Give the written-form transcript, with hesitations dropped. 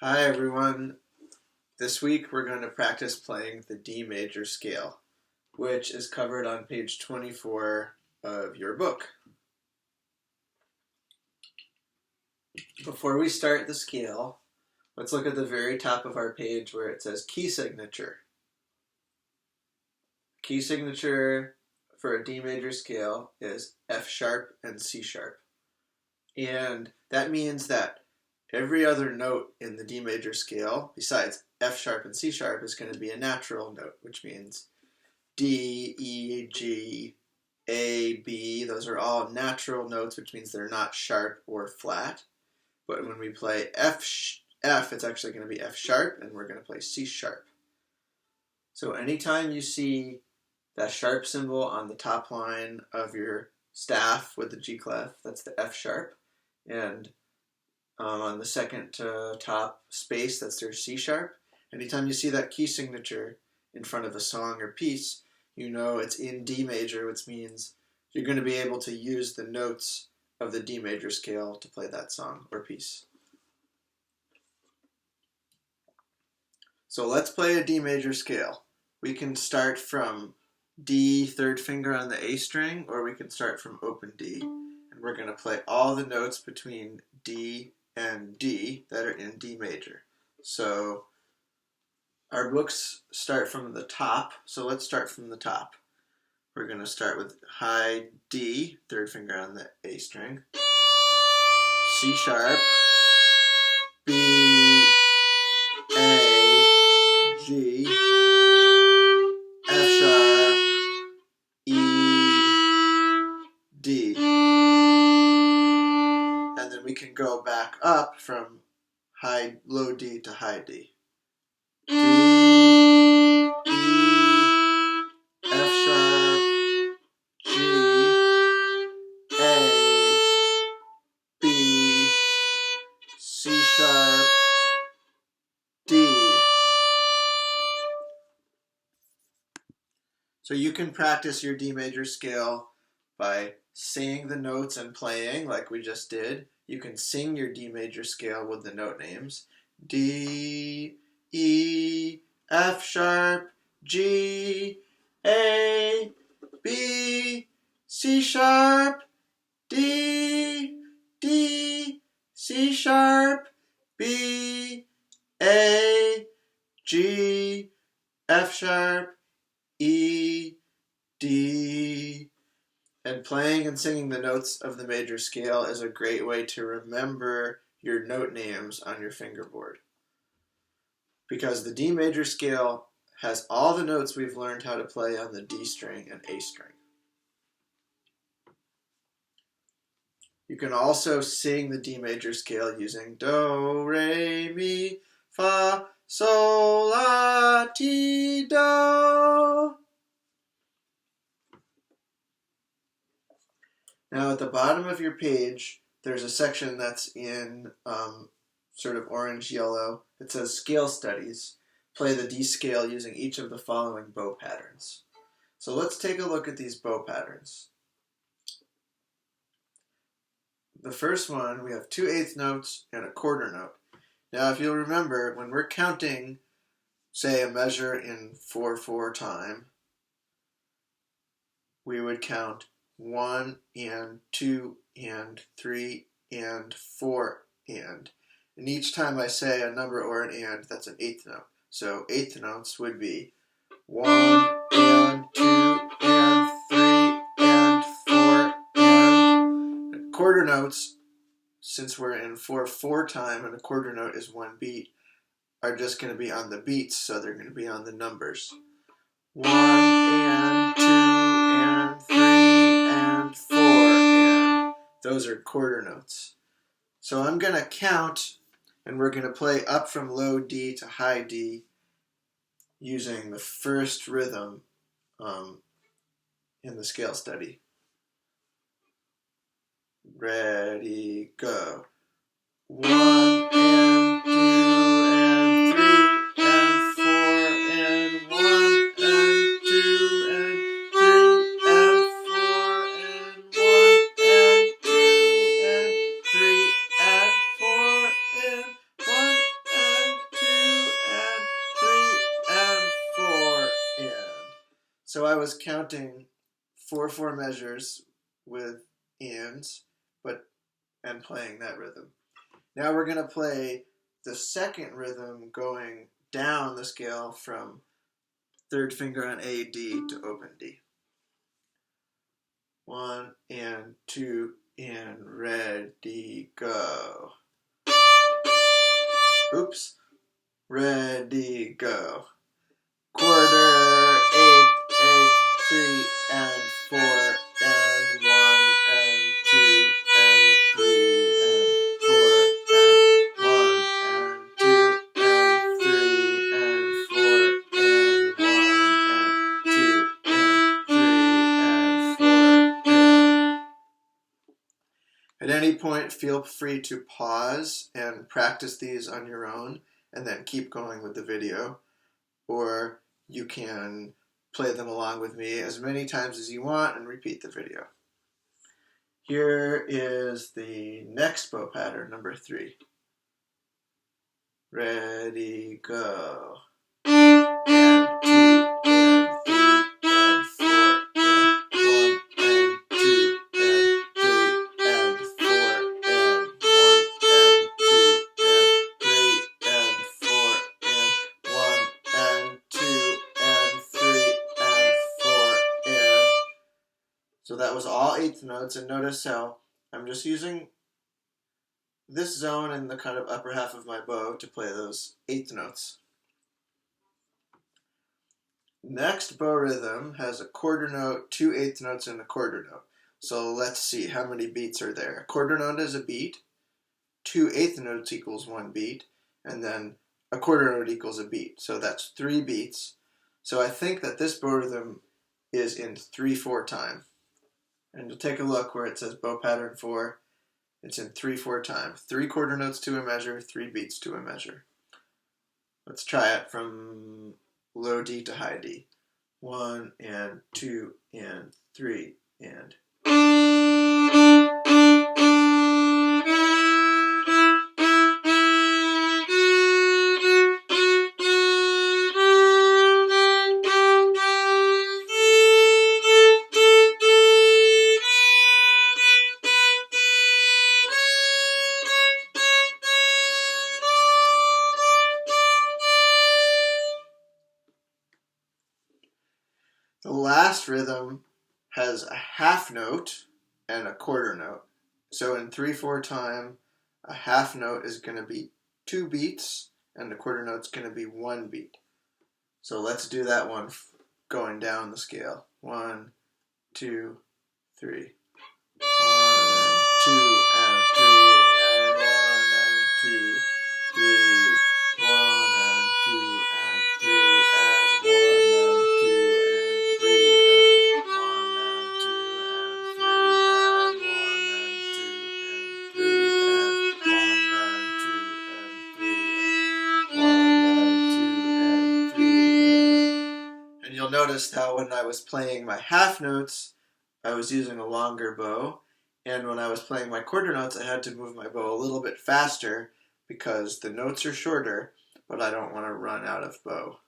Hi everyone. This week we're going to practice playing the D major scale, which is covered on page 24 of your book. Before we start the scale, let's look at the very top of our page where it says key signature. Key signature for a D major scale is F sharp and C sharp. And that means that every other note in the D major scale, besides F sharp and C sharp, is going to be a natural note, which means D, E, G, A, B. Those are all natural notes, which means they're not sharp or flat. But when we play F, it's actually going to be F sharp, and we're going to play C sharp. So anytime you see that sharp symbol on the top line of your staff with the G clef, that's the F sharp. And on the second top space, that's their C sharp. Anytime you see that key signature in front of a song or piece, you know it's in D major, which means you're going to be able to use the notes of the D major scale to play that song or piece. So let's play a D major scale. We can start from D, third finger on the A string, or we can start from open D. And we're going to play all the notes between D and D that are in D major. So our books start from the top, so let's start from the top. We're going to start with high D, third finger on the A string, C sharp, B, A, G, F sharp, E, D. And then we can go back up from low D to high D. D, E, F sharp, G, A, B, C sharp, D. So you can practice your D major scale by saying the notes and playing like we just did. You can sing your D major scale with the note names. D, E, F sharp, G, A, B, C sharp, D, D, C sharp, B, A, G, F sharp, E, D. And playing and singing the notes of the major scale is a great way to remember your note names on your fingerboard. Because the D major scale has all the notes we've learned how to play on the D string and A string. You can also sing the D major scale using Do, Re, Mi, Fa, Sol, La, Ti, Do. Now at the bottom of your page, there's a section that's in sort of orange-yellow. It says Scale Studies. Play the D scale using each of the following bow patterns. So let's take a look at these bow patterns. The first one, we have 2/8 notes and a quarter note. Now if you'll remember, when we're counting, say, a measure in 4/4 time, we would count 1 and 2 and 3 and 4 and. And each time I say a number or an and, that's an eighth note. So eighth notes would be 1 and 2 and 3 and 4 and. Quarter notes, since we're in 4/4 time and a quarter note is one beat, are just going to be on the beats, so they're going to be on the numbers. 1 and 2 and 3 and 4 and. Those are quarter notes. So I'm going to count, and we're going to play up from low D to high D using the first rhythm in the scale study. Ready, go. 1 and 2 and 3 and 4 and 1 and 2 and 3 and 4 and 1 and 2 and 3 and 4 and 1 and So I was counting 4/4 measures with ands, and playing that rhythm. Now we're going to play the second rhythm going down the scale from third finger on A, D to open D. 1 and 2 and ready, go. Oops. Ready, go. Quarter, 8, 8, 3 and 4 and 1 and 2 and 3 and 4 and 1 and 2 and 3 and 4 and 1 and 2 and 3 and 4 and... At any point, feel free to pause and practice these on your own and then keep going with the video, or you can play them along with me as many times as you want and repeat the video. Here is the next bow pattern, number 3. Ready, go. And 2 and 3 and 4 and 1 and 2 and 3 and 4 and 1 and 2 and 3 and 4 and 1 and 2 and 3 and 4 and... So that was all eighth notes, and notice how I'm just using this zone in the kind of upper half of my bow to play those eighth notes. Next bow rhythm has a quarter note, 2 eighth notes, and a quarter note. So let's see how many beats are there. A quarter note is a beat, 2 eighth notes equals 1 beat, and then a quarter note equals a beat. So that's 3 beats. So I think that this bow rhythm is in 3/4 time. And you'll take a look where it says bow pattern 4. It's in 3/4 time. 3 quarter notes to a measure, 3 beats to a measure. Let's try it from low D to high D. 1 and 2 and 3 and... The last rhythm has a half note and a quarter note. So in 3/4 time, a half note is going to be 2 beats, and the quarter note's going to be 1 beat. So let's do that one going down the scale. 1, 2, 3. 1 and 2 and 3 and 1 and 2, 3. 1 and 2 and 3 and 1 and 2 and 3 and 1 and 2 and 3 and 1 and 2 and 3 and 1 and 2 and 3 and 1 and 2 and 3 and you'll notice how when I was playing my half notes, I was using a longer bow, and when I was playing my quarter notes, I had to move my bow a little bit faster because the notes are shorter, but I don't want to run out of bow.